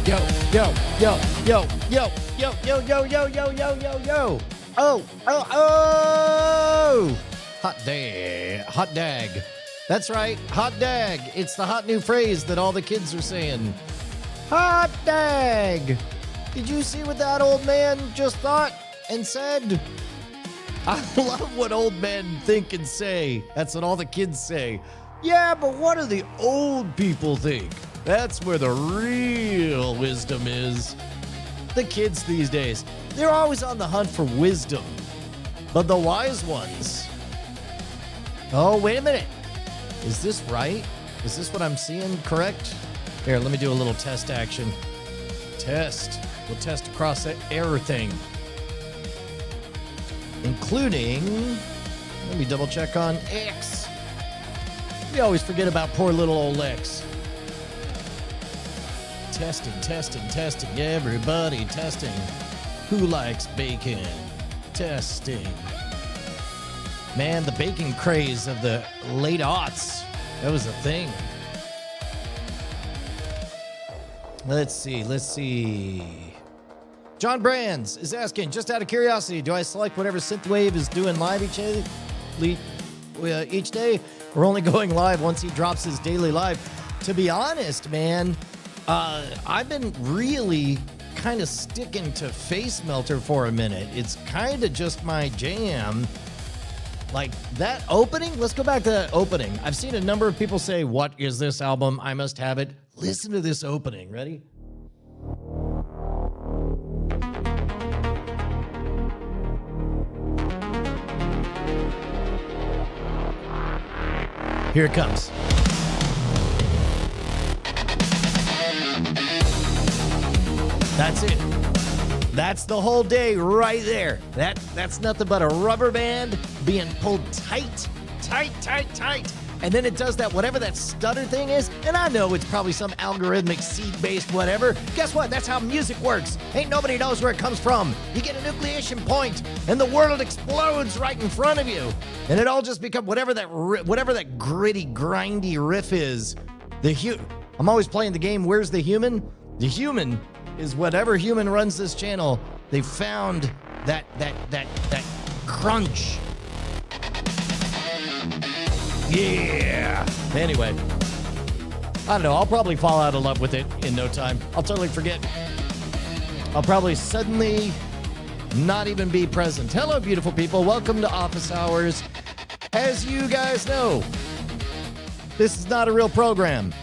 Yo, yo, yo, yo, yo, yo, yo, yo, yo, yo, yo, yo, yo. Oh, oh, oh. Hot day, hot dag. That's right, hot dag. It's the hot new phrase that all the kids are saying. Hot dag. Did you see what that old man just thought and said? I love what old men think and say. That's what all the kids say. Yeah, but what do the old people think? That's where the real wisdom is. The kids these days, they're always on the hunt for wisdom. But the wise ones... Oh, wait a minute. Is this right? Is this what I'm seeing correct? Here, let me do a little test action. Test. We'll test across that error thing. Including... Let me double check on X. We always forget about poor little old X. Testing, testing, testing. Everybody testing. Who likes bacon? Testing. Man, the bacon craze of the late aughts. That was a thing. Let's see. John Brands is asking, just out of curiosity, do I select whatever synthwave is doing live each day? Or only going live once he drops his daily live? To be honest, man, I've been really kind of sticking to Face Melter for a minute. It's kind of just my jam. Like that opening, let's go back to that opening. I've seen a number of people say, what is this album? I must have it. Listen to this opening. Ready? Here it comes. That's it. That's the whole day right there. That's nothing but a rubber band being pulled tight. And then it does that, whatever that stutter thing is. And I know it's probably some algorithmic seed-based whatever. Guess what? That's how music works. Ain't nobody knows where it comes from. You get a nucleation point, and the world explodes right in front of you. And it all just becomes whatever that gritty, grindy riff is. I'm always playing the game, Where's the Human? The human is whatever human runs this channel. They found that crunch. Yeah. Anyway, I don't know. I'll probably fall out of love with it in no time. I'll totally forget. I'll probably suddenly not even be present. Hello, beautiful people. Welcome to Office Hours. As you guys know, this is not a real program.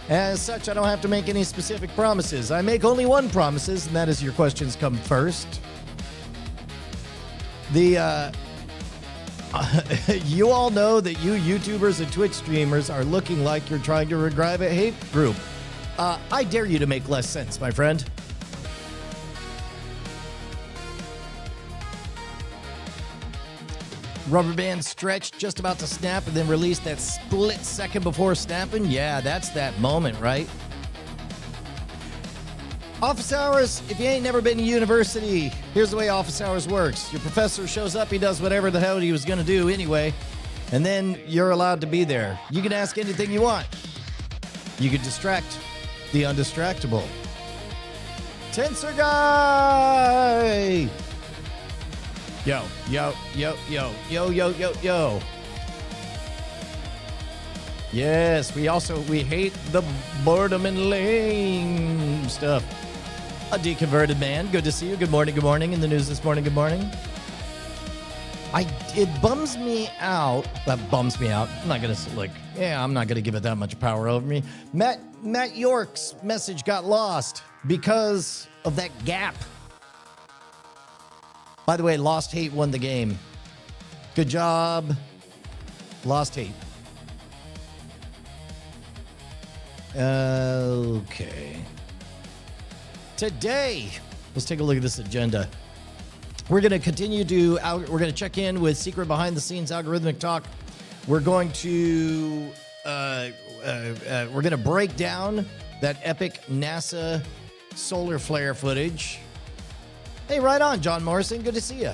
As such, I don't have to make any specific promises. I make only one promises, and that is your questions come first. You all know that you YouTubers and Twitch streamers are looking like you're trying to revive a hate group. I dare you to make less sense, my friend. Rubber band stretch, just about to snap, and then release that split second before snapping. Yeah, that's that moment, right? Office hours, if you ain't never been to university, here's the way office hours works. Your professor shows up, he does whatever the hell he was going to do anyway, and then you're allowed to be there. You can ask anything you want. You can distract the undistractable. Tensor Guy! Yo. Yes, we hate the boredom and lame stuff. A deconverted man, good to see you. Good morning. In the news this morning, good morning. It bums me out. That bums me out. I'm not gonna give it that much power over me. Matt York's message got lost because of that gap. By the way, Lost Hate won the game. Good job, Lost Hate. Okay. Today, let's take a look at this agenda. We're going to continue we're going to check in with secret behind the scenes algorithmic talk. We're going to break down that epic NASA solar flare footage. Hey, right on, John Morrison. Good to see you.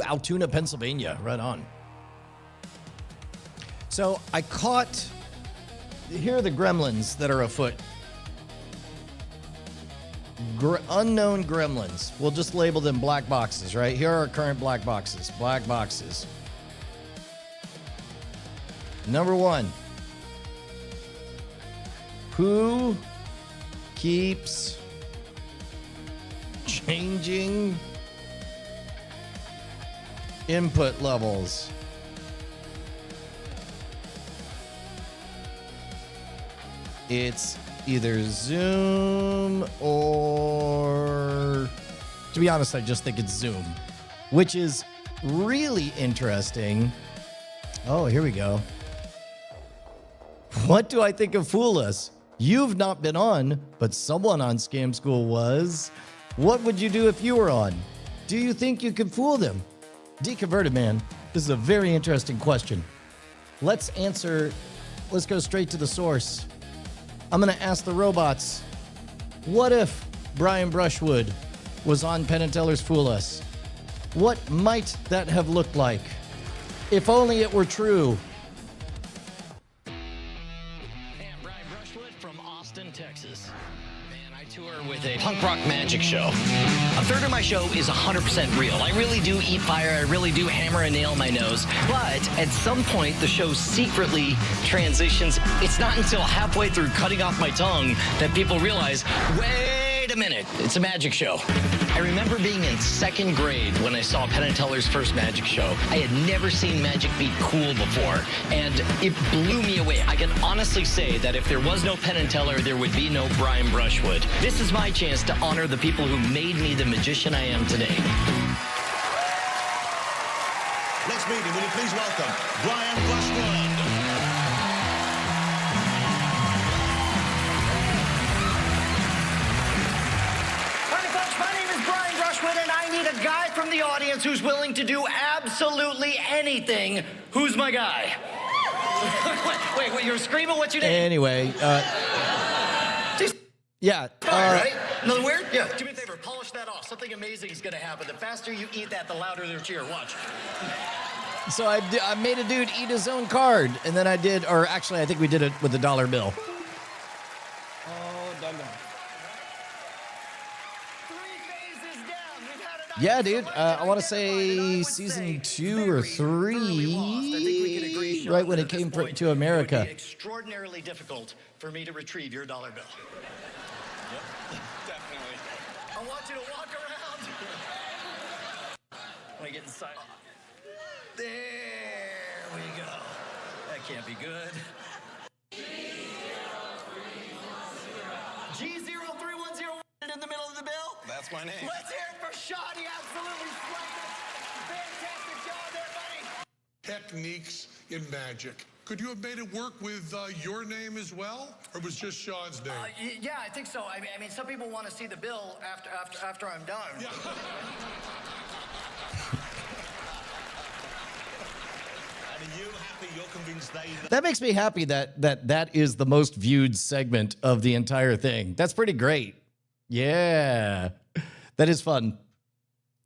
Altoona, Pennsylvania. Right on. So I caught, here are the gremlins that are afoot. Unknown gremlins. We'll just label them black boxes, right? Here are our current black boxes. Black boxes. Number 1. Who keeps changing input levels? It's either Zoom or, to be honest, I just think it's Zoom, which is really interesting. Oh, here we go. What do I think of Fool Us? You've not been on, but someone on Scam School was. What would you do if you were on? Do you think you could fool them? Deconverted Man, this is a very interesting question. Let's go straight to the source. I'm going to ask the robots, what if Brian Brushwood was on Penn and Teller's Fool Us? What might that have looked like? If only it were true. Hey, I'm Brian Brushwood from Austin, Texas. And I tour with a punk rock magic show. A third of my show is 100% real. I really do eat fire. I really do hammer a nail in my nose. But at some point, the show secretly transitions. It's not until halfway through cutting off my tongue that people realize, wait a minute, it's a magic show. I remember being in 2nd grade when I saw Penn and Teller's first magic show. I had never seen magic be cool before, and it blew me away. I can honestly say that if there was no Penn and Teller, there would be no Brian Brushwood. This is my chance to honor the people who made me the magician I am today. Next meeting, will you please welcome Brian Brushwood. And I need a guy from the audience who's willing to do absolutely anything. Who's my guy? wait, you're screaming what you did? Anyway, yeah. Right? Another weird? Yeah. Do me a favor, polish that off. Something amazing is gonna happen. The faster you eat that, the louder their cheer. Watch. So I made a dude eat his own card, and then I think we did it with a dollar bill. Yeah, dude. I want to say season 2 or 3, right when it came to America. It would be extraordinarily difficult for me to retrieve your dollar bill. Yep, definitely. I want you to walk around. When I get inside. There we go. That can't be good. G0310 in the middle of the bill. That's my name. Let's hear it for Sean. He absolutely slayed it. Fantastic job there, buddy. Techniques in magic. Could you have made it work with your name as well, or was just Sean's name? Yeah, I think so. I mean, some people want to see the bill after I'm done. Yeah. And are you happy you're convinced That makes me happy that is the most viewed segment of the entire thing. That's pretty great. Yeah. That is fun.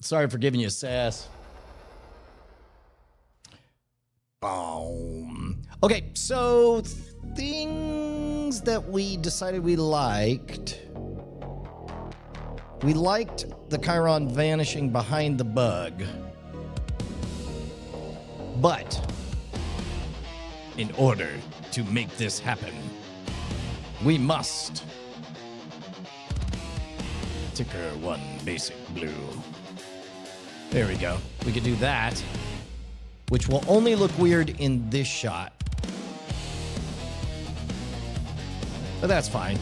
Sorry for giving you sass. Boom. Okay, so things that we decided we liked. We liked the Chiron vanishing behind the bug. But in order to make this happen, we must ticker 1 basic blue. There we go. We could do that, which will only look weird in this shot. But that's fine.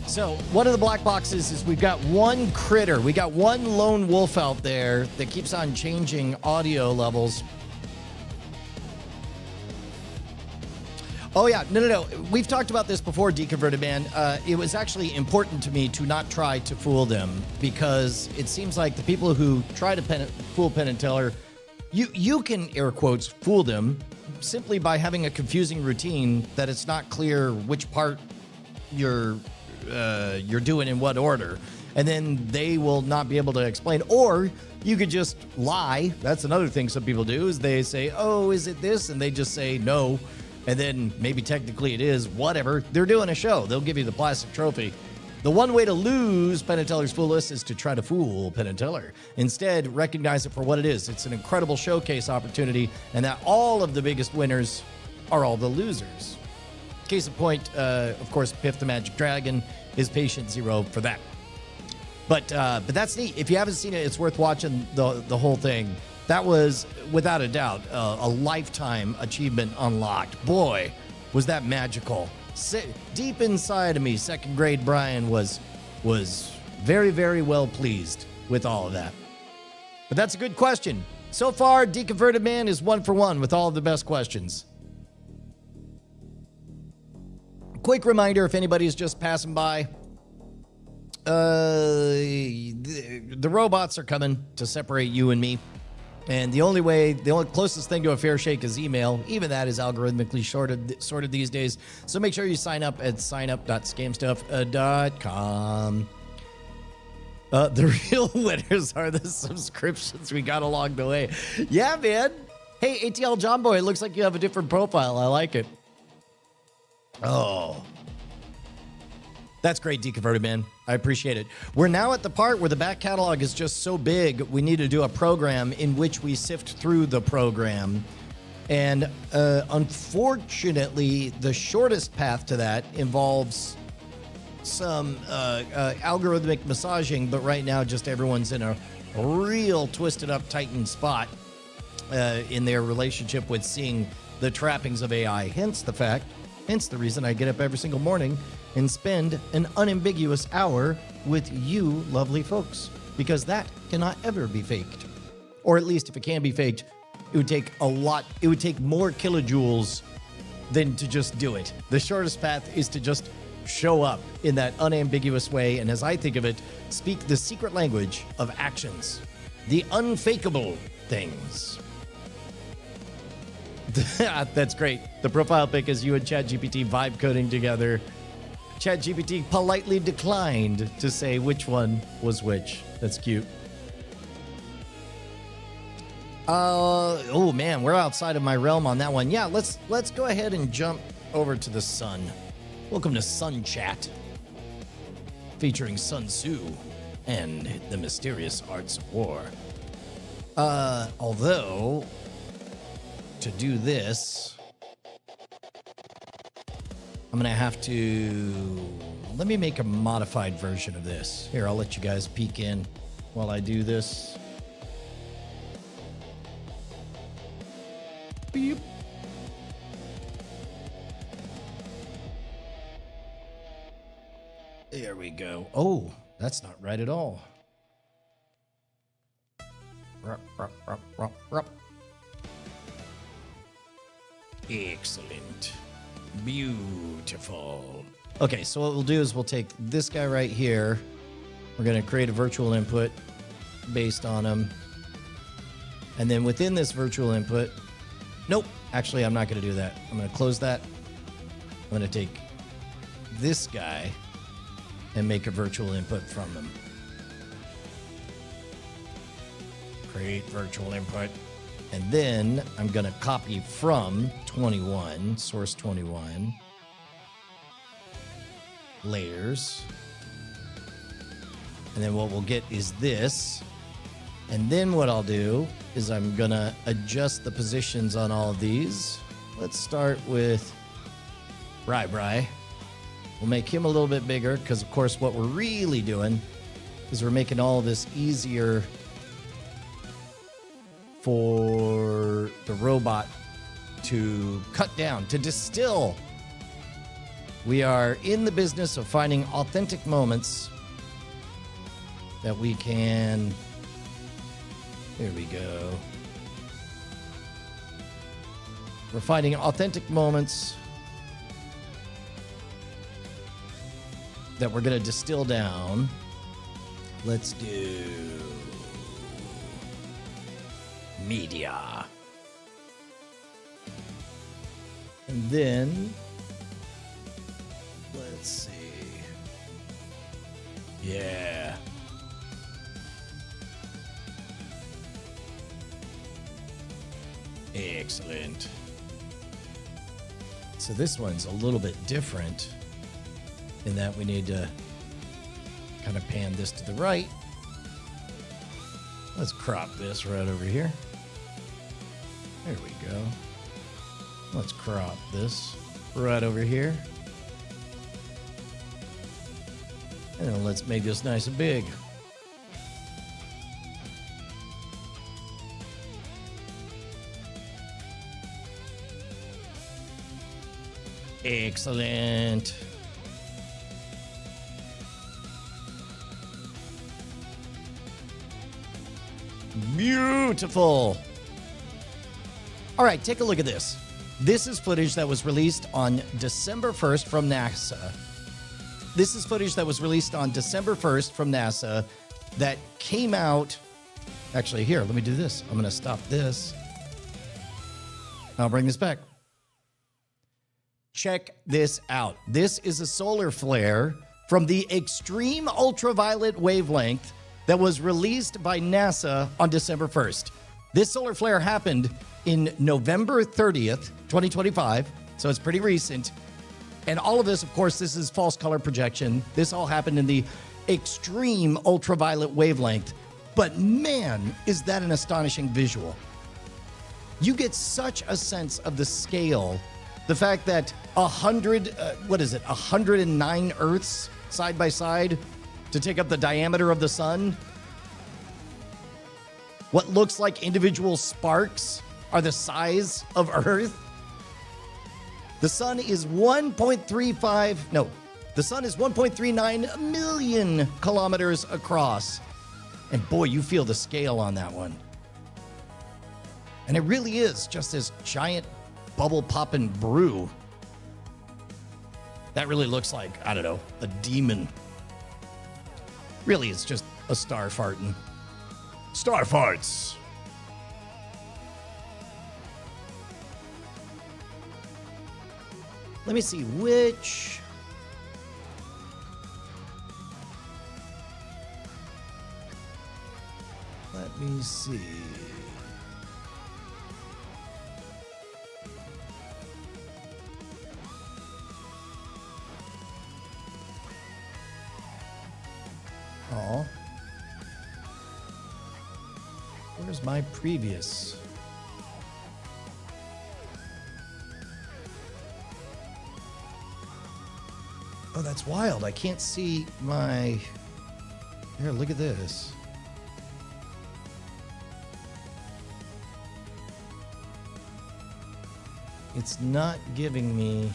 So one of the black boxes is we've got one critter. We got one lone wolf out there that keeps on changing audio levels. Oh, yeah. No. We've talked about this before, Deconverted Man. It was actually important to me to not try to fool them because it seems like the people who try to fool Penn and Teller, you can, air quotes, fool them simply by having a confusing routine that it's not clear which part you're you're doing in what order. And then they will not be able to explain. Or you could just lie. That's another thing some people do is they say, oh, is it this? And they just say no. And then maybe technically it is, whatever. They're doing a show. They'll give you the plastic trophy. The one way to lose Penn and Teller's Fool List is to try to fool Penn and Teller. Instead, recognize it for what it is. It's an incredible showcase opportunity, and that all of the biggest winners are all the losers. Case in point, of course, Piff the Magic Dragon is patient zero for that. But that's neat. If you haven't seen it, it's worth watching the whole thing. That was, without a doubt, a lifetime achievement unlocked. Boy, was that magical. Deep inside of me, second grade Brian was very, very well pleased with all of that. But that's a good question. So far, Deconverted Man is 1 for 1 with all of the best questions. Quick reminder, if anybody's just passing by, the robots are coming to separate you and me. And the only closest thing to a fair shake is email. Even that is algorithmically sorted these days. So make sure you sign up at signup.scamstuff.com. The real winners are the subscriptions we got along the way. Yeah, man. Hey, ATL John Boy, it looks like you have a different profile. I like it. Oh. That's great, Deconverted Man. I appreciate it. We're now at the part where the back catalog is just so big, we need to do a program in which we sift through the program. And unfortunately, the shortest path to that involves some algorithmic massaging, but right now just everyone's in a real twisted up, tightened spot in their relationship with seeing the trappings of AI. Hence the reason I get up every single morning and spend an unambiguous hour with you lovely folks, because that cannot ever be faked. Or at least if it can be faked, it would take more kilojoules than to just do it. The shortest path is to just show up in that unambiguous way, and as I think of it, speak the secret language of actions, the unfakeable things. That's great. The profile pic is you and ChatGPT vibe coding together. ChatGPT politely declined to say which one was which. That's cute. Oh man, we're outside of my realm on that one. Yeah, let's go ahead and jump over to the sun. Welcome to Sun Chat, featuring Sun Tzu and the mysterious arts of war. Although, to do this, I'm going to have to... Let me make a modified version of this. Here, I'll let you guys peek in while I do this. Beep. There we go. Oh, that's not right at all. Rup, rup, rup, rup, rup. Excellent. Beautiful. Okay, so what we'll do is we'll take this guy right here. We're going to create a virtual input based on him. And then within this virtual input... Nope, actually, I'm not going to do that. I'm going to close that. I'm going to take this guy and make a virtual input from him. Create virtual input. And then I'm going to copy from 21, source 21, layers. And then what we'll get is this. And then what I'll do is I'm going to adjust the positions on all of these. Let's start with Bri. We'll make him a little bit bigger because, of course, what we're really doing is we're making all of this easier for the robot to cut down, to distill. We are in the business of finding authentic moments that we can... There we go. We're finding authentic moments that we're going to distill down. Let's do media. And then let's see. Yeah. Excellent. So this one's a little bit different in that we need to kind of pan this to the right. Let's crop this right over here. There we go. Let's crop this right over here. And then let's make this nice and big. Excellent. Beautiful. All right, take a look at this. This is footage that was released on December 1st from NASA. This is footage that was released on December 1st from NASA that came out. Actually, here, let me do this. I'm going to stop this. I'll bring this back. Check this out. This is a solar flare from the extreme ultraviolet wavelength that was released by NASA on December 1st. This solar flare happened in November 30th, 2025, so it's pretty recent. And all of this, of course, this is false color projection. This all happened in the extreme ultraviolet wavelength. But man, is that an astonishing visual. You get such a sense of the scale. The fact that 109 Earths side by side to take up the diameter of the sun. What looks like individual sparks are the size of Earth. The sun is 1.39 million kilometers across. And boy, you feel the scale on that one. And it really is just this giant bubble popping brew. That really looks like, I don't know, a demon. Really, it's just a star farting. Star farts. Let me see which. Let me see. Oh. Where's my previous? Oh, that's wild. I can't see my... Here, look at this. It's not giving me...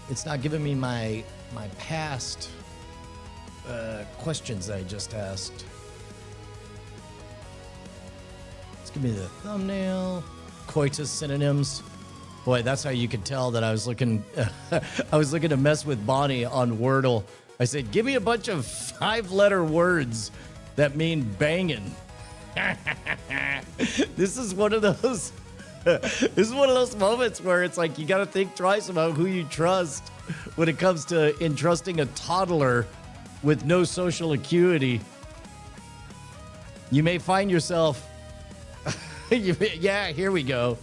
It's not giving me my past questions that I just asked. Let's give me the thumbnail. Coitus synonyms. Boy, that's how you could tell that I was looking. I was looking to mess with Bonnie on Wordle. I said, "Give me a bunch of 5-letter words that mean banging." This is one of those. This is one of those moments where it's like you got to think twice about who you trust when it comes to entrusting a toddler with no social acuity. You may find yourself. Yeah, here we go.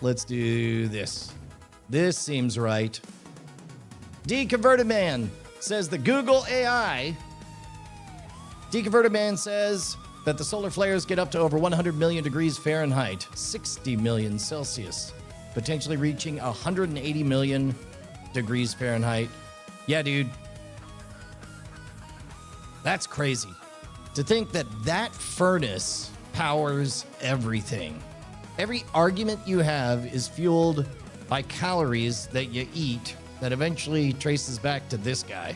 Let's do this. This seems right. Deconverted Man says the Google AI. Deconverted Man says that the solar flares get up to over 100 million degrees Fahrenheit, 60 million Celsius, potentially reaching 180 million degrees Fahrenheit. Yeah, dude. That's crazy. To think that that furnace powers everything. Every argument you have is fueled by calories that you eat that eventually traces back to this guy.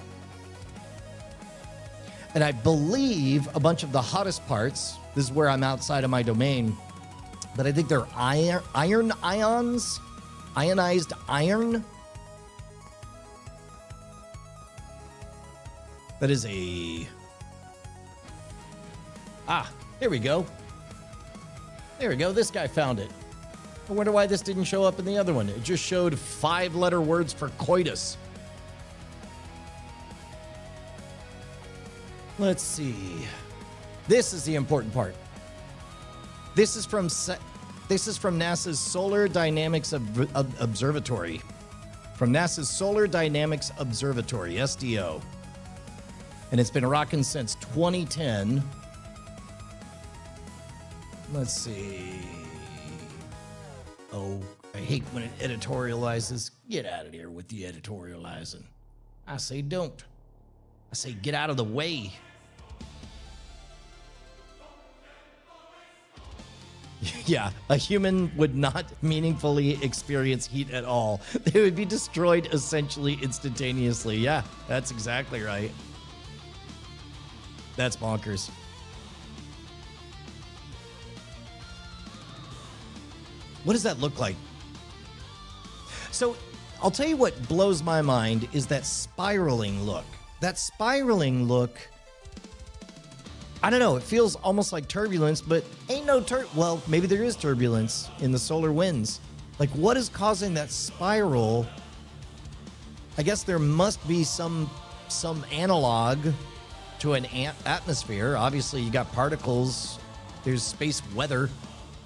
And I believe a bunch of the hottest parts, this is where I'm outside of my domain, but I think they're iron ions, ionized iron. That is a... here we go. There we go. This guy found it. I wonder why this didn't show up in the other one. It just showed 5-letter words for coitus. Let's see. This is the important part. This is from NASA's Solar Dynamics Observatory. From NASA's Solar Dynamics Observatory, SDO. And it's been rocking since 2010. Let's see. Oh, I hate when it editorializes. Get out of here with the editorializing. I say don't. I say get out of the way. Yeah, a human would not meaningfully experience heat at all. They would be destroyed essentially instantaneously. Yeah, that's exactly right. That's bonkers. What does that look like? So, I'll tell you what blows my mind is that spiraling look. That spiraling look, I don't know, it feels almost like turbulence, but ain't no well, maybe there is turbulence in the solar winds. Like, what is causing that spiral? I guess there must be some analog to an atmosphere. Obviously, you got particles, there's space weather,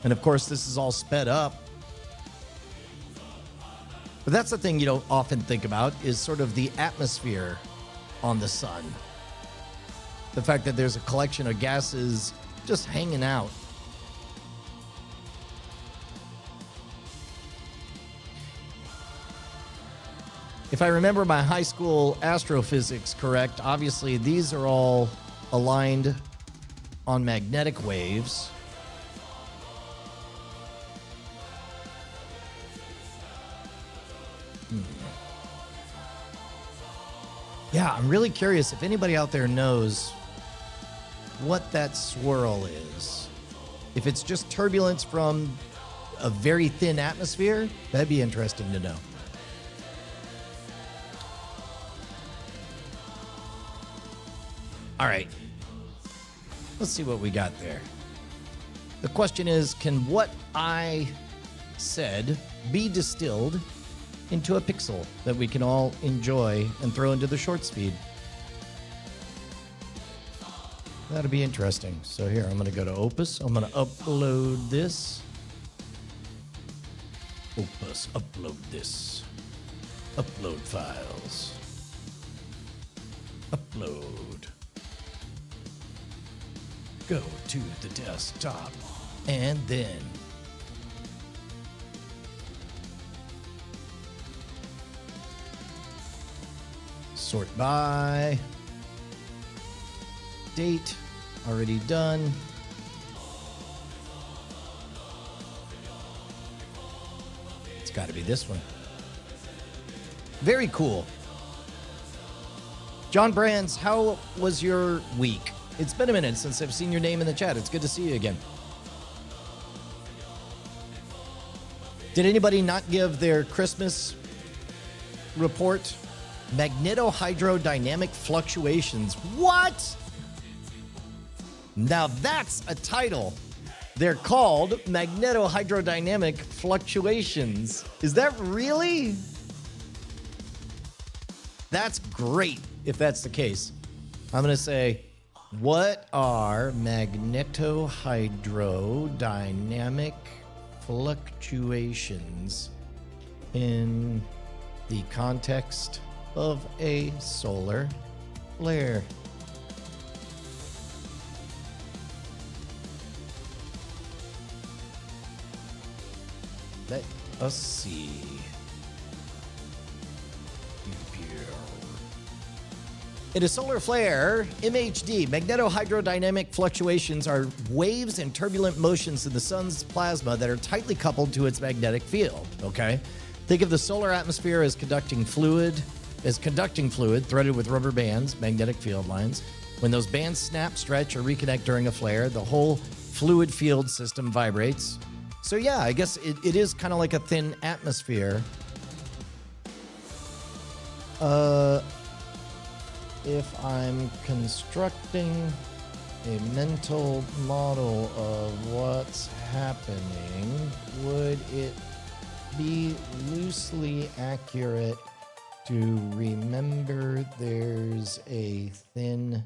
and of course, this is all sped up. But that's the thing you don't often think about is sort of the atmosphere on the sun. The fact that there's a collection of gases just hanging out. If I remember my high school astrophysics correct, obviously these are all aligned on magnetic waves. Yeah, I'm really curious if anybody out there knows what that swirl is. If it's just turbulence from a very thin atmosphere, that'd be interesting to know. All right. Let's see what we got there. The question is, can what I said be distilled into a pixel that we can all enjoy and throw into the shorts feed? That'll be interesting. So here, I'm going to go to Opus. I'm going to upload this. Opus, upload this. Upload files. Upload. Go to the desktop. And then sort by. Date, already done. It's got to be this one. Very cool. John Brands, how was your week? It's been a minute since I've seen your name in the chat. It's good to see you again. Did anybody not give their Christmas report? Magnetohydrodynamic fluctuations. What? Now that's a title. They're called magnetohydrodynamic fluctuations. Is that really? That's great if that's the case. I'm going to say, what are magnetohydrodynamic fluctuations in the context of a solar flare? Let us see. In a solar flare, MHD, magnetohydrodynamic fluctuations are waves and turbulent motions in the sun's plasma that are tightly coupled to its magnetic field, okay? Think of the solar atmosphere as conducting fluid threaded with rubber bands, magnetic field lines. When those bands snap, stretch, or reconnect during a flare, the whole fluid field system vibrates. So yeah, I guess it is kind of like a thin atmosphere. If I'm constructing a mental model of what's happening, would it be loosely accurate to remember there's a thin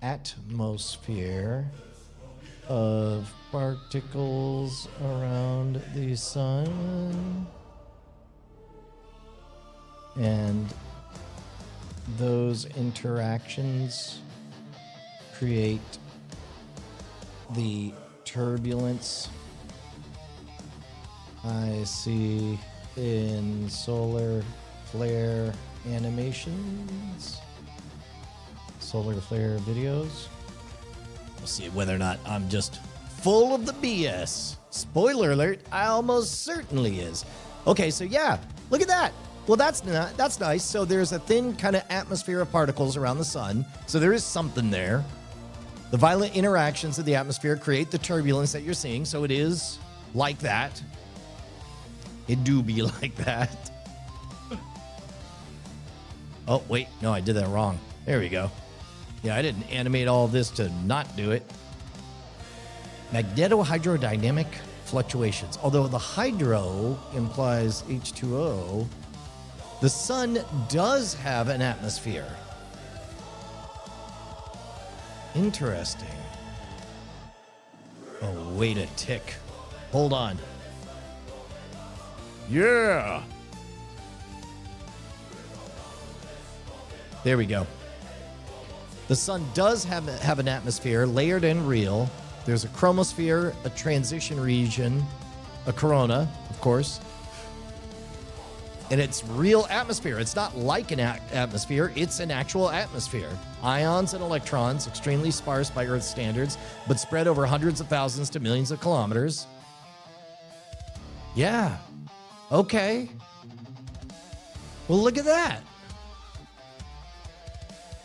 atmosphere of particles around the sun. And those interactions create the turbulence I see in solar flare animations, solar flare videos. We'll see whether or not I'm just full of the BS. Spoiler alert, I almost certainly is. Okay, so yeah, look at that. Well, that's nice. So there's a thin kind of atmosphere of particles around the sun. So there is something there. The violent interactions of the atmosphere create the turbulence that you're seeing. So it is like that. It do be like that. Oh, wait. No, I did that wrong. There we go. Yeah, I didn't animate all this to not do it. Magnetohydrodynamic fluctuations. Although the hydro implies H2O, the sun does have an atmosphere. Interesting. Oh, wait a tick. Hold on. Yeah. There we go. The sun does have an atmosphere, layered and real. There's a chromosphere, a transition region, a corona, of course. And it's real atmosphere. It's not like an atmosphere. It's an actual atmosphere. Ions and electrons, extremely sparse by Earth standards, but spread over hundreds of thousands to millions of kilometers. Yeah. Okay. Well, look at that.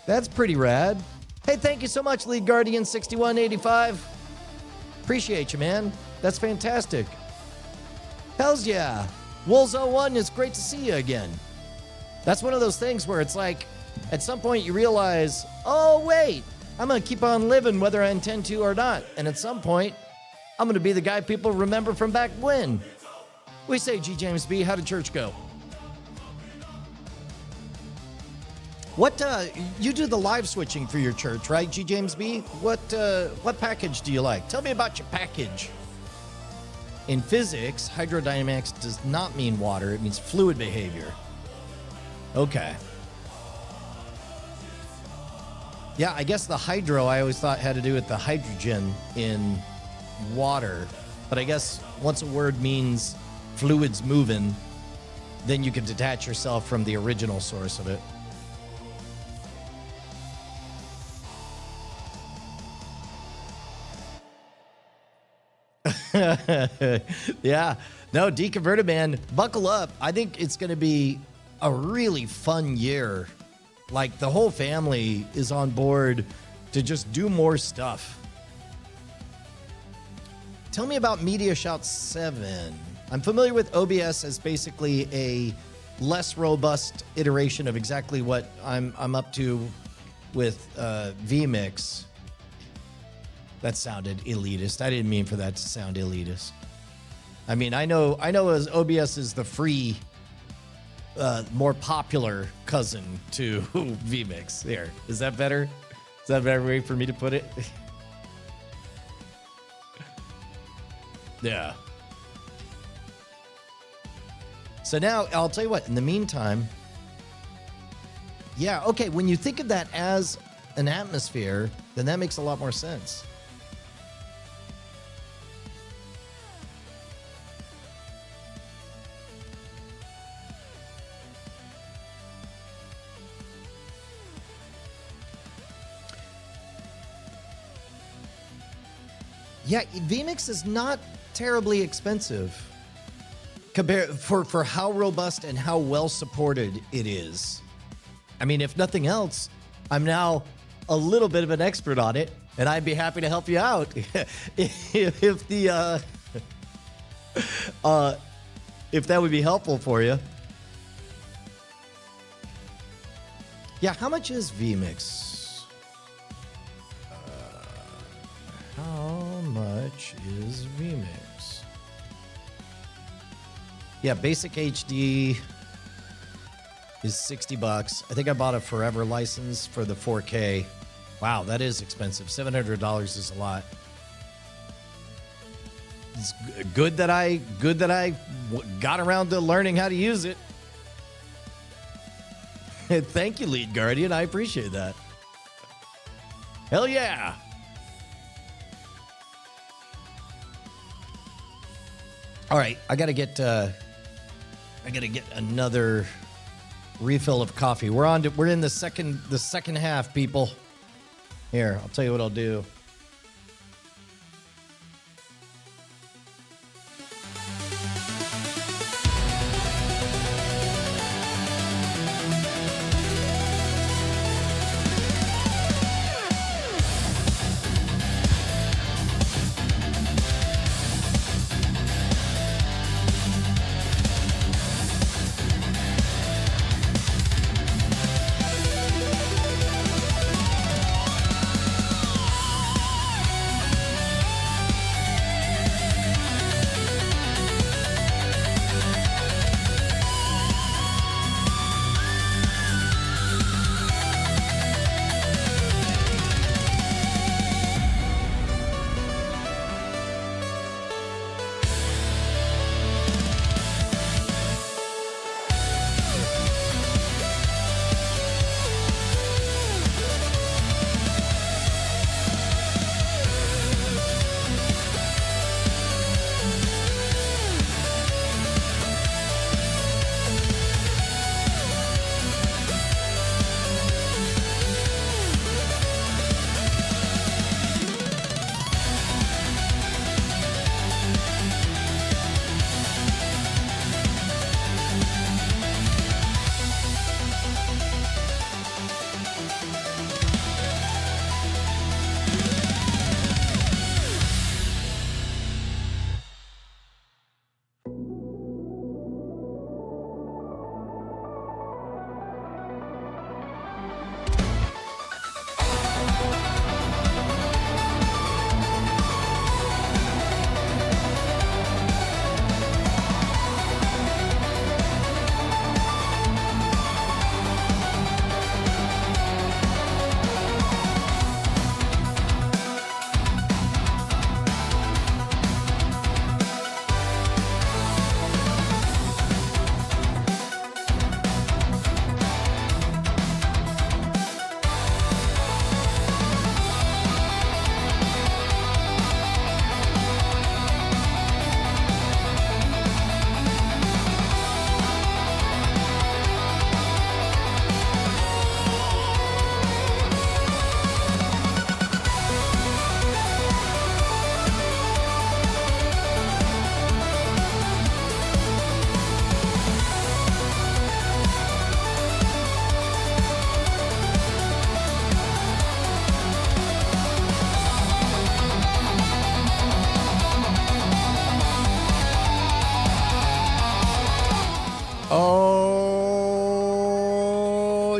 That's pretty rad. Hey, thank you so much, Lead Guardian 6185. Appreciate you, man. That's fantastic. Hells yeah. Wolzo1, it's great to see you again. That's one of those things where it's like, at some point you realize, oh, wait, I'm going to keep on living whether I intend to or not. And at some point, I'm going to be the guy people remember from back when. We say, G. James B., how did church go? What, you do the live switching for your church, right, G. James B.? What package do you like? Tell me about your package. In physics, hydrodynamics does not mean water. It means fluid behavior. Okay. Yeah, I guess the hydro I always thought had to do with the hydrogen in water. But I guess once a word means fluids moving, then you can detach yourself from the original source of it. Yeah. No, Deconverted Man, buckle up. I think it's going to be a really fun year. Like, the whole family is on board to just do more stuff. Tell me about Media Shout 7. I'm familiar with OBS as basically a less robust iteration of exactly what I'm up to with vMix. That sounded elitist. I didn't mean for that to sound elitist. I mean, I know as OBS is the free, more popular cousin to vMix. There. Is that better? Is that a better way for me to put it? Yeah. So now, I'll tell you what, in the meantime, yeah, okay, when you think of that as an atmosphere, then that makes a lot more sense. Yeah, vMix is not terribly expensive compared for how robust and how well supported it is. I mean, if nothing else, I'm now a little bit of an expert on it, and I'd be happy to help you out if the if that would be helpful for you. Yeah, how much is vMix? How much is vMix? Yeah, basic HD is $60. I think I bought a forever license for the 4K. Wow, that is expensive. $700 is a lot. It's good that I got around to learning how to use it. Thank you, Lead Guardian. I appreciate that. Hell yeah. All right, I gotta get another refill of coffee. We're in the second half, people. Here, I'll tell you what I'll do.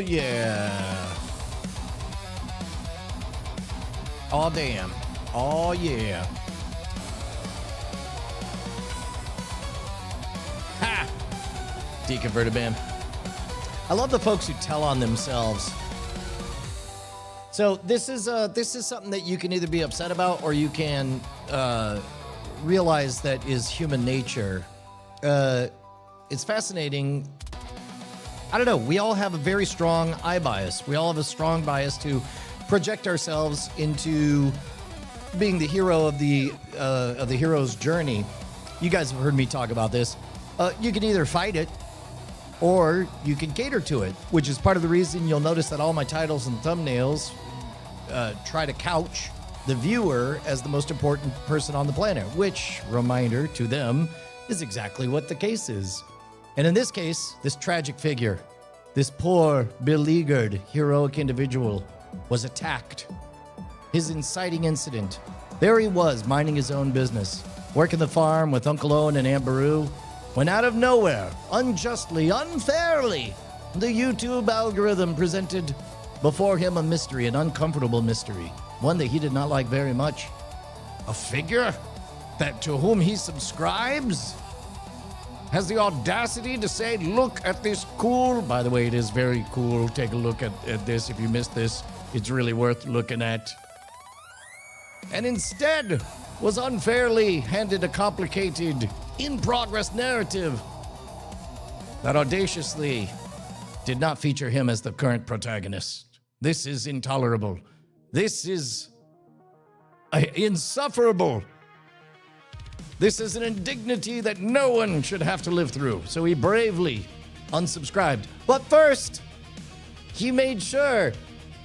Oh, yeah. Oh, damn. Oh, yeah. Ha! Deconverted band. I love the folks who tell on themselves. So this is something that you can either be upset about or you can realize that is human nature. It's fascinating. I don't know. We all have a very strong I bias. We all have a strong bias to project ourselves into being the hero of the hero's journey. You guys have heard me talk about this. You can either fight it or you can cater to it, which is part of the reason you'll notice that all my titles and thumbnails try to couch the viewer as the most important person on the planet, which, reminder to them, is exactly what the case is. And in this case, this tragic figure, this poor, beleaguered, heroic individual was attacked. His inciting incident. There he was, minding his own business, working the farm with Uncle Owen and Aunt Beru, when out of nowhere, unjustly, unfairly, the YouTube algorithm presented before him a mystery, an uncomfortable mystery, one that he did not like very much. A figure that to whom he subscribes has the audacity to say, look at this cool, by the way, it is very cool, take a look at this if you missed this, it's really worth looking at. And instead was unfairly handed a complicated, in-progress narrative that audaciously did not feature him as the current protagonist. This is intolerable. This is insufferable. This is an indignity that no one should have to live through. So he bravely unsubscribed. But first, he made sure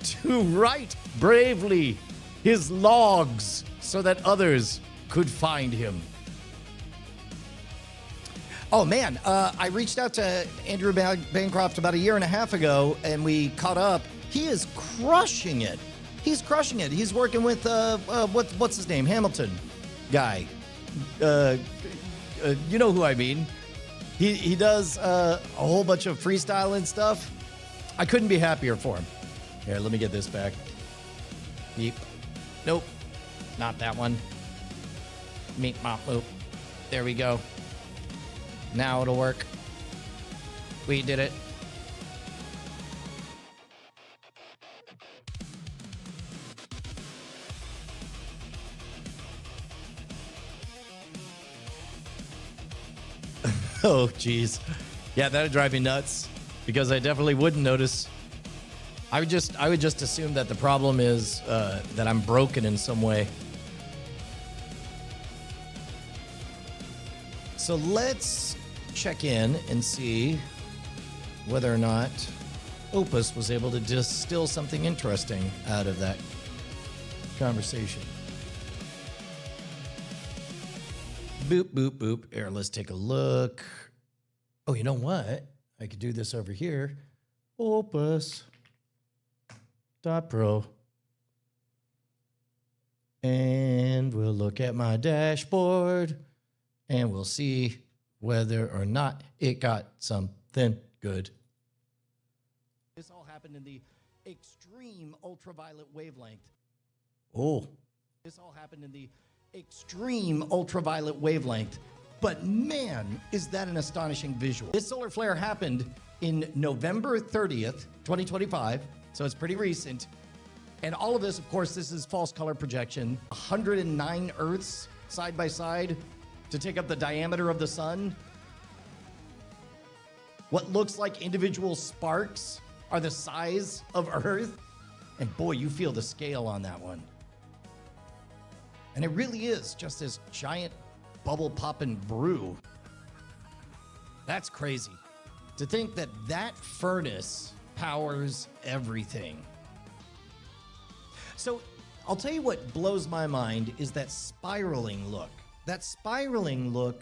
to write bravely his logs so that others could find him. Oh man, I reached out to Andrew Bancroft about 1.5 years ago, and we caught up. He is crushing it. He's crushing it. He's working with what's his name, Hamilton guy. You know who I mean. He does a whole bunch of freestyle and stuff. I couldn't be happier for him. Here, let me get this back. Beep. Nope, not that one. Meep mop moop. There we go. Now it'll work. We did it. Oh, geez. Yeah, that'd drive me nuts because I definitely wouldn't notice. I would just assume that the problem is that I'm broken in some way. So let's check in and see whether or not Opus was able to distill something interesting out of that conversation. Boop, boop, boop. Here, let's take a look. Oh, you know what? I could do this over here. Opus.pro. And we'll look at my dashboard and we'll see whether or not it got something good. This all happened in the extreme ultraviolet wavelength. Oh. This all happened in the extreme ultraviolet wavelength. But man, is that an astonishing visual. This solar flare happened in November 30th, 2025. So it's pretty recent. And all of this, of course, this is false color projection. 109 Earths side by side to take up the diameter of the sun. What looks like individual sparks are the size of Earth. And boy, you feel the scale on that one. And it really is just this giant bubble popping brew. That's crazy. To think that that furnace powers everything. So I'll tell you what blows my mind is that spiraling look. That spiraling look,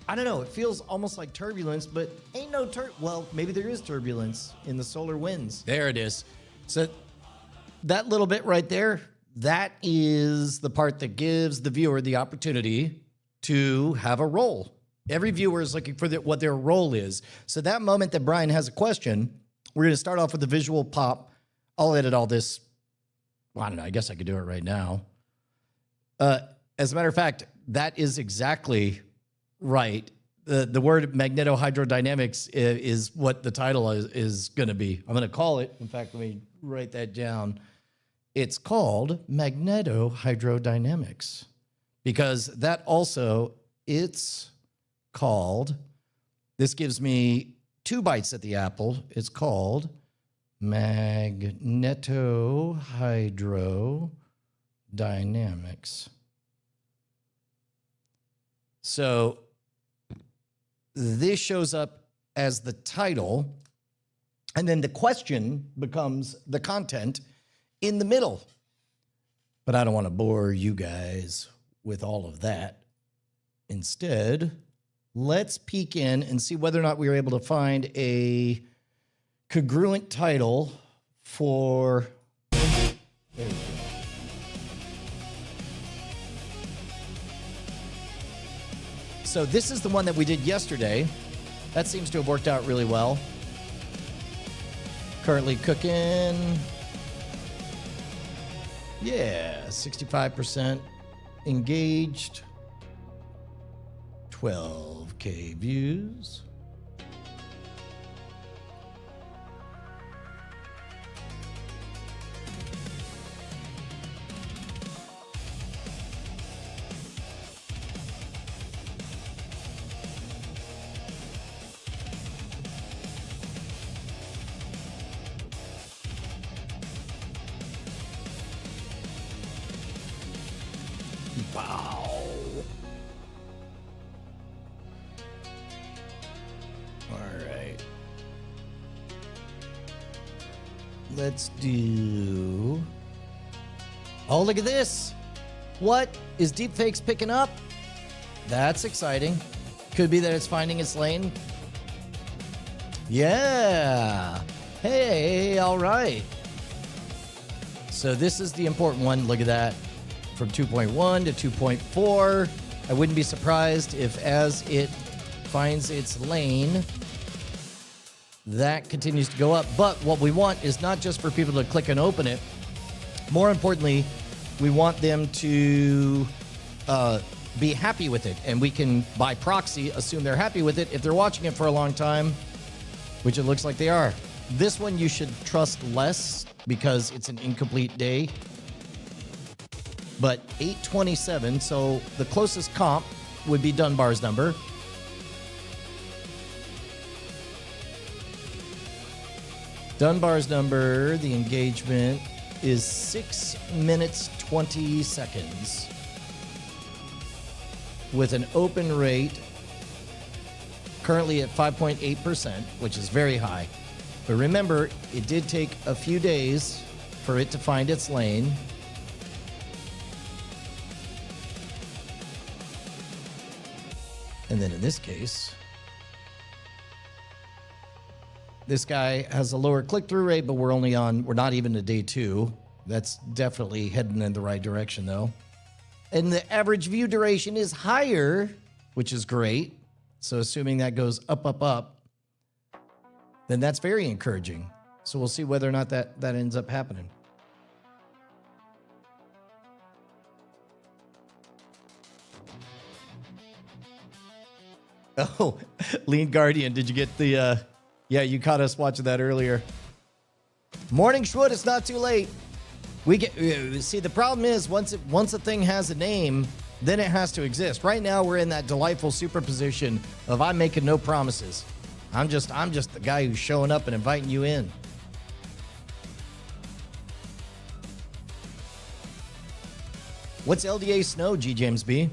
I don't know, it feels almost like turbulence, but ain't no well, maybe there is turbulence in the solar winds. There it is. So that little bit right there, that is the part that gives the viewer the opportunity to have a role. Every viewer is looking for what their role is. So that moment that Brian has a question, we're going to start off with the visual pop. I'll edit all this. Well, I don't know. I guess I could do it right now. As a matter of fact, that is exactly right. The word magnetohydrodynamics is what the title is going to be. I'm going to call it. In fact, let me write that down. It's called magnetohydrodynamics because that also, it's called, this gives me 2 bites at the apple. It's called magnetohydrodynamics. So this shows up as the title, and then the question becomes the content in the middle. But I don't want to bore you guys with all of that. Instead, let's peek in and see whether or not we were able to find a congruent title for... There we go. So this is the one that we did yesterday. That seems to have worked out really well. Currently cooking. Yeah, 65% engaged. 12K views. Let's do... Oh, look at this. What? Is deepfakes picking up? That's exciting. Could be that it's finding its lane. Yeah. Hey, all right. So this is the important one. Look at that. From 2.1 to 2.4. I wouldn't be surprised if as it finds its lane, that continues to go up. But what we want is not just for people to click and open it. More importantly, we want them to be happy with it. And we can, by proxy, assume they're happy with it if they're watching it for a long time, which it looks like they are. This one you should trust less because it's an incomplete day. But 827, so the closest comp would be Dunbar's number. Dunbar's number, the engagement, is 6 minutes 20 seconds with an open rate currently at 5.8%, which is very high. But remember, it did take a few days for it to find its lane. And then in this case, this guy has a lower click-through rate, but we're not even to day 2. That's definitely heading in the right direction, though. And the average view duration is higher, which is great. So assuming that goes up, up, up, then that's very encouraging. So we'll see whether or not that ends up happening. Oh, Lean Guardian, did you get the... Yeah, you caught us watching that earlier. Morning, Schwood, it's not too late. We get see, the problem is once a thing has a name, then it has to exist. Right now, we're in that delightful superposition of I'm making no promises. I'm just the guy who's showing up and inviting you in. What's LDA Snow, G. James B?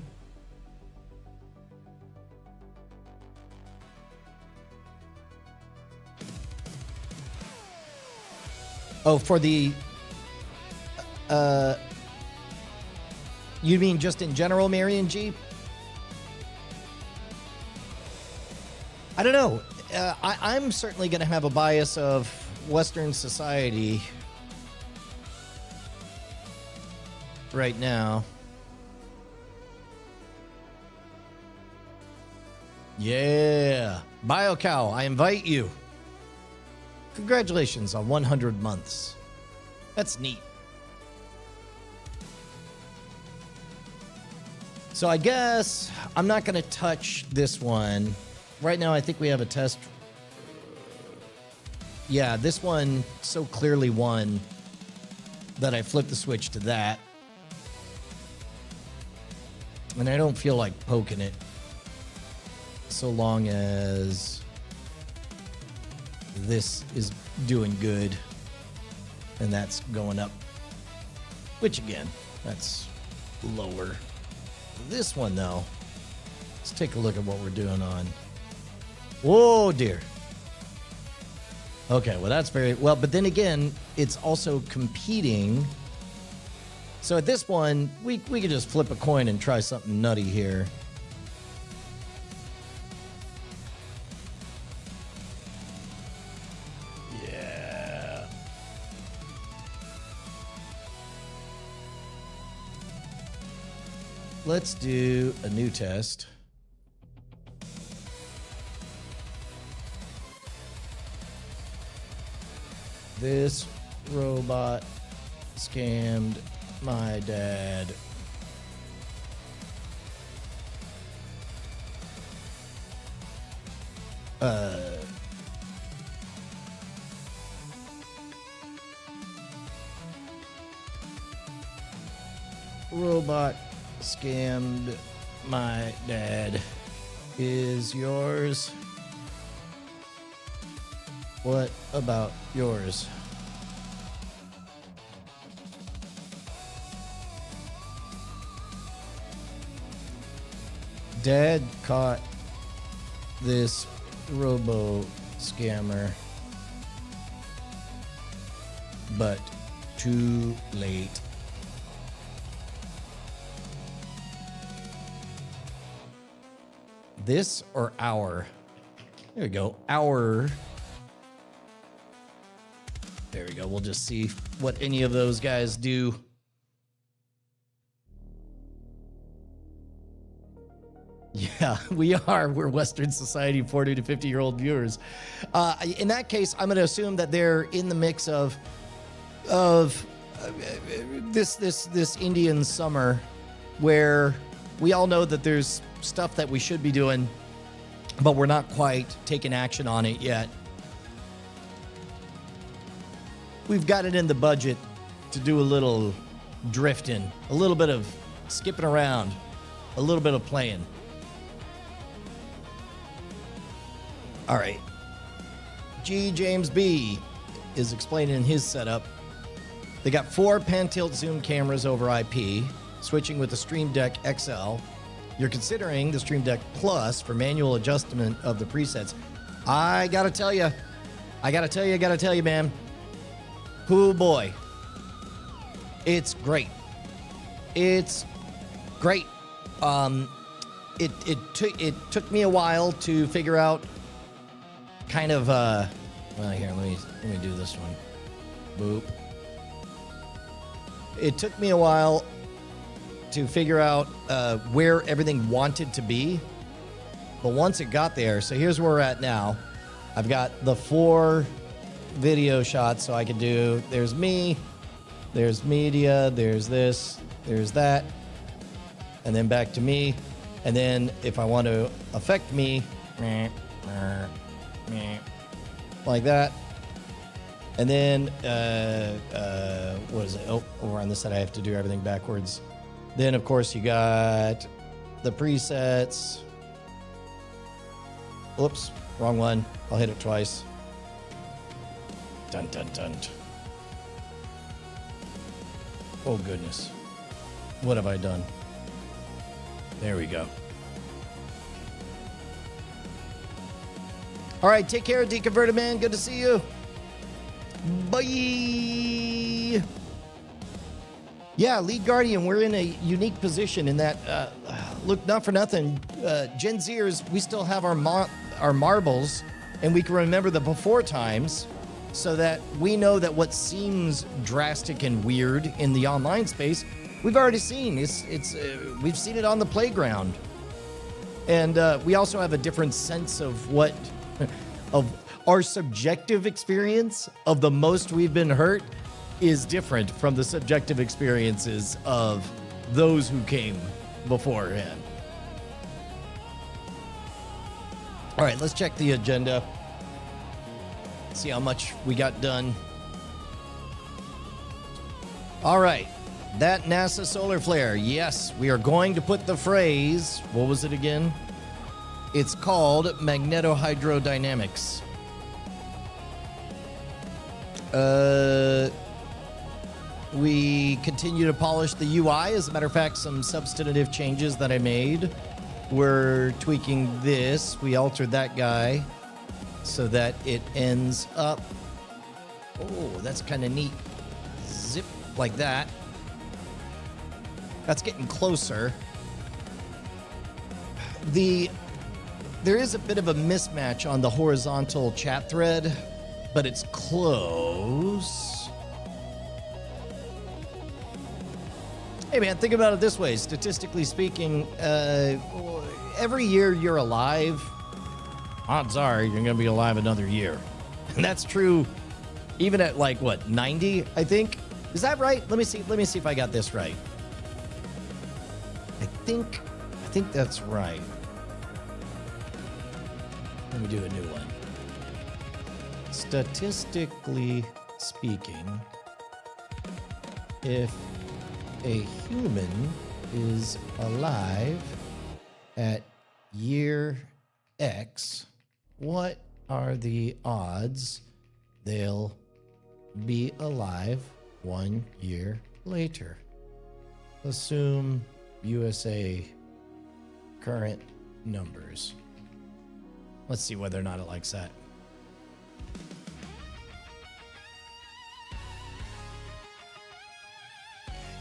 Oh, for the... you mean just in general, Marion G? I don't know. I'm certainly going to have a bias of Western society right now. Yeah. BioCow, I invite you. Congratulations on 100 months. That's neat. So I guess I'm not going to touch this one. Right now, I think we have a test. Yeah, this one so clearly won that I flipped the switch to that. And I don't feel like poking it so long as this is doing good and that's going up, which again, that's lower. This one though, let's take a look at what we're doing on. Whoa, dear. Okay, well that's very well, but then again, it's also competing. So at this one, we could just flip a coin and try something nutty here. Yeah. Let's do a new test. This robot scammed my dad. Robot scammed my dad. Is yours? What about yours? Dad caught this robo scammer. but too late. This or our? There we go. Our. There we go. We'll just see what any of those guys do. Yeah, we are. We're Western Society 40 to 50-year-old viewers. In that case, I'm going to assume that they're in the mix of this Indian summer, where we all know that there's stuff that we should be doing, but we're not quite taking action on it yet. We've got it in the budget to do a little drifting, a little bit of skipping around, a little bit of playing. All right. G. James B. is explaining his setup. They got 4 pan-tilt zoom cameras over IP, switching with the Stream Deck XL. You're considering the Stream Deck Plus for manual adjustment of the presets. I gotta tell you, man. Oh boy. It's great. It's great. It took me a while to figure out kind of well, here, let me do this one. Boop. It took me a while to figure out where everything wanted to be, but once it got there, so here's where we're at now. I've got the 4 video shots, so I can do, there's me, there's media, there's this, there's that, and then back to me, and then if I want to affect me, like that. And then, what is it? Oh, over on this side, I have to do everything backwards. Then, of course, you got the presets. Oops, wrong one. I'll hit it twice. Dun, dun, dun. Oh, goodness. What have I done? There we go. All right, take care, Deconverted Man. Good to see you. Bye. Yeah, Lead Guardian, we're in a unique position in that, look, not for nothing, Gen Zers, we still have our marbles, and we can remember the before times, so that we know that what seems drastic and weird in the online space, we've already seen. We've seen it on the playground. And we also have a different sense of what... of our subjective experience of the most we've been hurt is different from the subjective experiences of those who came beforehand. All right, let's check the agenda. See how much we got done. All right, that NASA solar flare. Yes, we are going to put the phrase, what was it again? It's called magnetohydrodynamics. We continue to polish the UI. As a matter of fact, some substantive changes that I made. We're tweaking this. We altered that guy so that it ends up. Oh, that's kind of neat. Zip like that. That's getting closer. There is a bit of a mismatch on the horizontal chat thread, but it's close. Hey man, think about it this way. Statistically speaking, every year you're alive, odds are you're going to be alive another year. And that's true even at like, what, 90, I think? Is that right? Let me see if I got this right. I think that's right. Let me do a new one. Statistically speaking, if a human is alive at year X, what are the odds they'll be alive 1 year later? Assume USA current numbers. Let's see whether or not it likes that.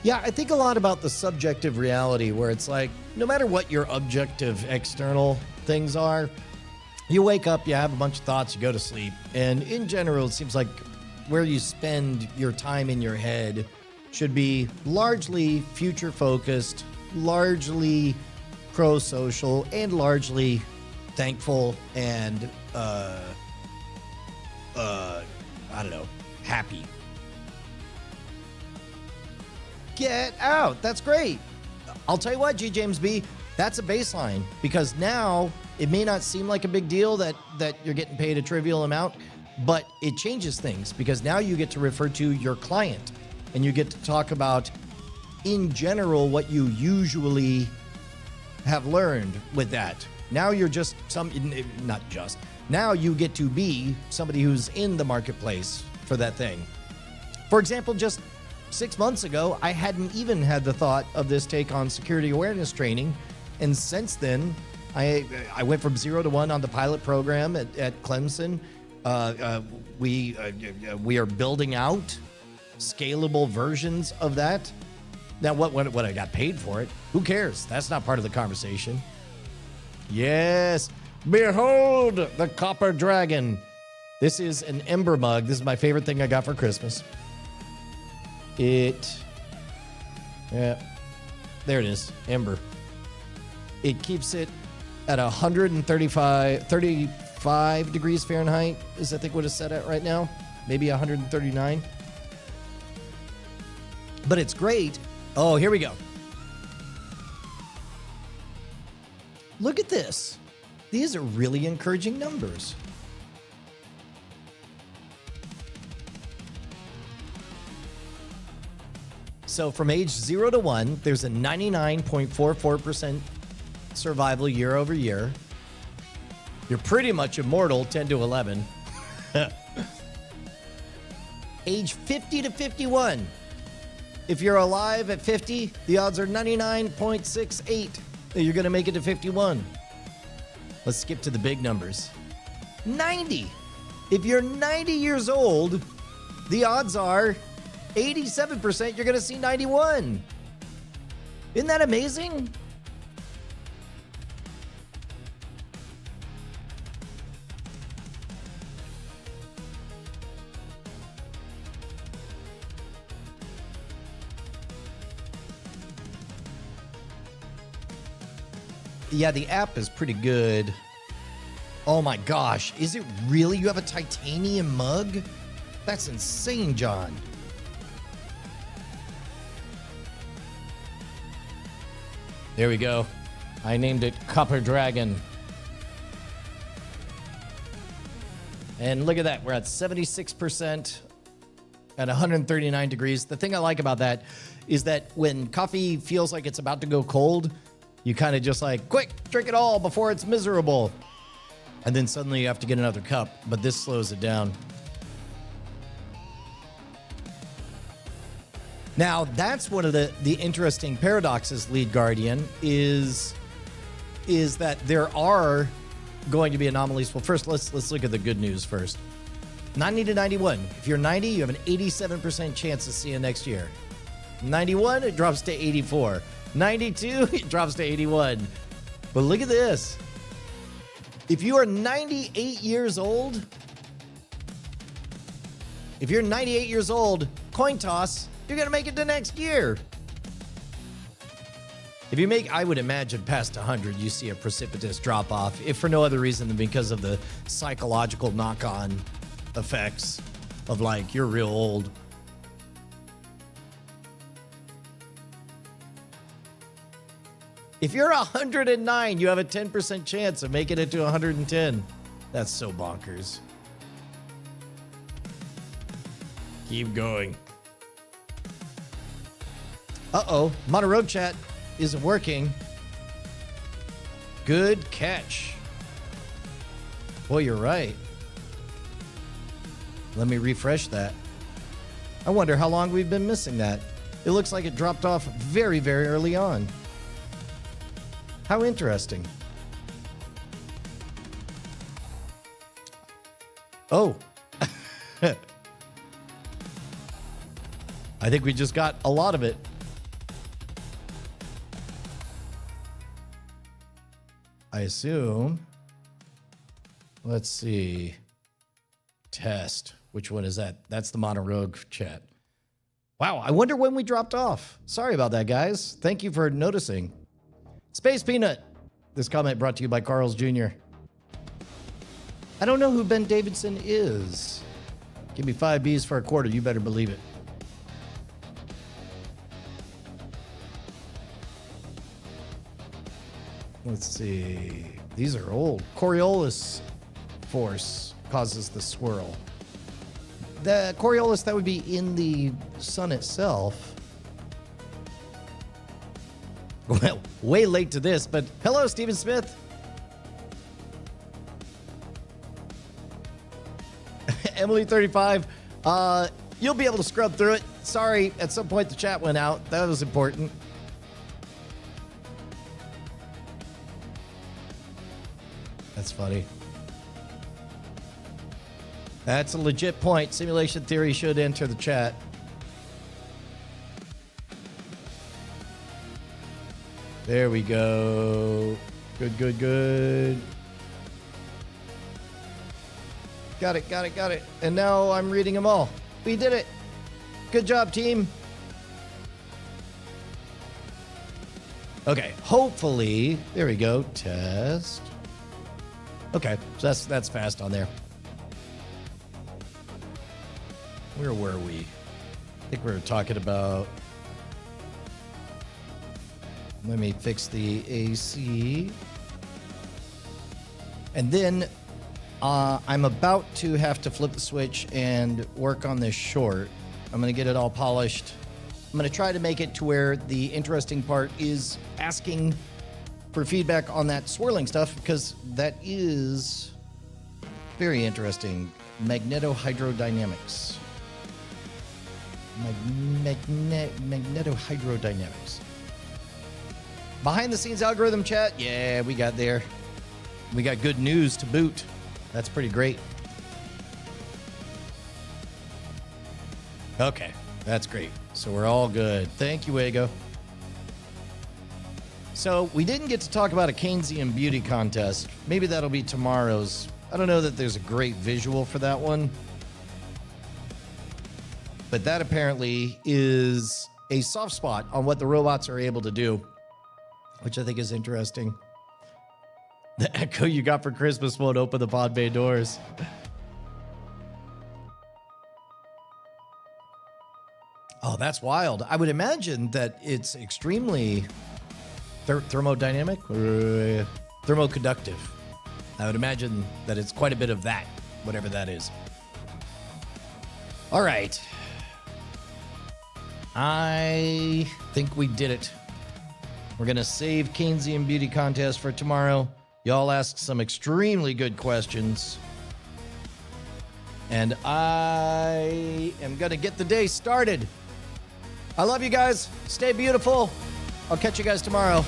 Yeah, I think a lot about the subjective reality where it's like, no matter what your objective external things are, you wake up, you have a bunch of thoughts, you go to sleep. And in general, it seems like where you spend your time in your head should be largely future focused, largely pro-social, and largely thankful and, I don't know, happy. Get out. That's great. I'll tell you what, G. James B., that's a baseline, because now it may not seem like a big deal that you're getting paid a trivial amount, but it changes things because now you get to refer to your client and you get to talk about, in general, what you usually have learned with that. Now you're just now you get to be somebody who's in the marketplace for that thing. For example, just 6 months ago, I hadn't even had the thought of this take on security awareness training. And since then, I went from 0 to 1 on the pilot program at Clemson. We are building out scalable versions of that. Now, what I got paid for it, who cares? That's not part of the conversation. Yes, behold the copper dragon. This is an Ember mug. This is my favorite thing I got for Christmas. There it is, Ember. It keeps it at 35 degrees Fahrenheit is I think what it's set at right now. Maybe 139. But it's great. Oh, here we go. Look at this. These are really encouraging numbers. So from age 0 to 1, there's a 99.44% survival year over year. You're pretty much immortal 10 to 11. Age 50 to 51. If you're alive at 50, the odds are 99.68 that you're going to make it to 51. Let's skip to the big numbers. 90. If you're 90 years old, the odds are 87% you're going to see 91. Isn't that amazing? Yeah, the app is pretty good. Oh my gosh, is it really? You have a titanium mug? That's insane, John. There we go. I named it Copper Dragon. And look at that. We're at 76% at 139 degrees. The thing I like about that is that when coffee feels like it's about to go cold, you kind of just like, quick, drink it all before it's miserable. And then suddenly you have to get another cup, but this slows it down. Now, that's one of the interesting paradoxes, Lead Guardian, is that there are going to be anomalies. Well, first, let's look at the good news first. 90 to 91. If you're 90, you have an 87% chance to see it next year. 91, it drops to 84. 92, it drops to 81. But look at this. If you are 98 years old, coin toss, you're going to make it to next year. If you make, I would imagine, past 100, you see a precipitous drop off, if for no other reason than because of the psychological knock-on effects of like, you're real old. If you're 109, you have a 10% chance of making it to 110. That's so bonkers. Keep going. Uh-oh, Mono Road Chat isn't working. Good catch. Boy, you're right. Let me refresh that. I wonder how long we've been missing that. It looks like it dropped off very, very early on. How interesting. Oh. I think we just got a lot of it. I assume. Let's see. Test. Which one is that? That's the Mono Rogue chat. Wow, I wonder when we dropped off. Sorry about that, guys. Thank you for noticing. Space Peanut. This comment brought to you by Carl's Jr. I don't know who Ben Davidson is. Give me 5 Bs for a quarter. You better believe it. Let's see. These are old. Coriolis force causes the swirl. The Coriolis, that would be in the sun itself. Well, way late to this, but hello, Stephen Smith. Emily 35. You'll be able to scrub through it. Sorry, at some point the chat went out. That was important. That's funny. That's a legit point. Simulation theory should enter the chat. There we go. Good, good, good. Got it, got it, got it. And now I'm reading them all. We did it. Good job, team. Okay, hopefully, there we go. Test. Okay, so that's fast on there. Where were we? I think we were talking about... Let me fix the AC. And then I'm about to have to flip the switch and work on this short. I'm going to get it all polished. I'm going to try to make it to where the interesting part is asking for feedback on that swirling stuff, because that is very interesting. Magnetohydrodynamics. Magnetohydrodynamics. Behind the scenes algorithm chat. Yeah, we got there. We got good news to boot. That's pretty great. Okay, that's great. So we're all good. Thank you, Ego. So we didn't get to talk about a Keynesian beauty contest. Maybe that'll be tomorrow's. I don't know that there's a great visual for that one. But that apparently is a soft spot on what the robots are able to do, which I think is interesting. The Echo you got for Christmas won't open the pod bay doors. Oh, that's wild. I would imagine that it's extremely thermodynamic, thermoconductive. I would imagine that it's quite a bit of that, whatever that is. All right. I think we did it. We're going to save Keynesian Beauty Contest for tomorrow. Y'all asked some extremely good questions. And I am going to get the day started. I love you guys. Stay beautiful. I'll catch you guys tomorrow.